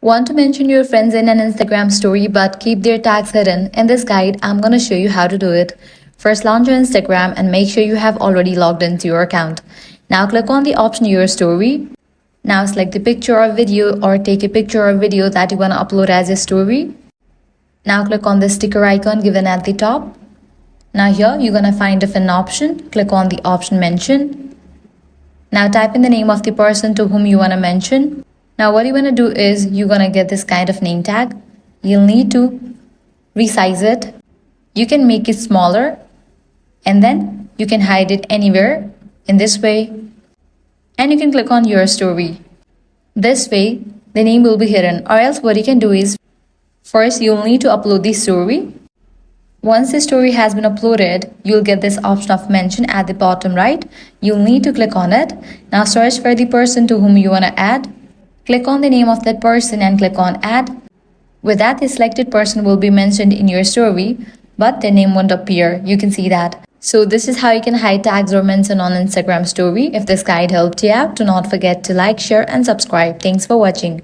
Want to mention your friends in an Instagram story but keep their tags hidden? In this guide, I'm gonna show you how to do it. First, launch your Instagram and make sure you have already logged into your account. Now click on the option Your Story. Now select the picture or video or take a picture or video that you wanna upload as a story. Now click on the sticker icon given at the top. Now here you're gonna find different option. Click on the option Mention. Now type in the name of the person to whom you wanna mention. Now what you want to do is you're going to get this kind of name tag. You'll need to resize it. You can make it smaller and then you can hide it anywhere in this way. And you can click on Your Story. This way the name will be hidden, or else what you can do is first you'll need to upload the story. Once the story has been uploaded, you'll get this option of mention at the bottom right. You'll need to click on it. Now search for the person to whom you want to add. Click on the name of that person and click on Add. With that, the selected person will be mentioned in your story, but their name won't appear. You can see that. So this is how you can hide tags or mention on Instagram story. If this guide helped you out, do not forget to like, share and subscribe. Thanks for watching.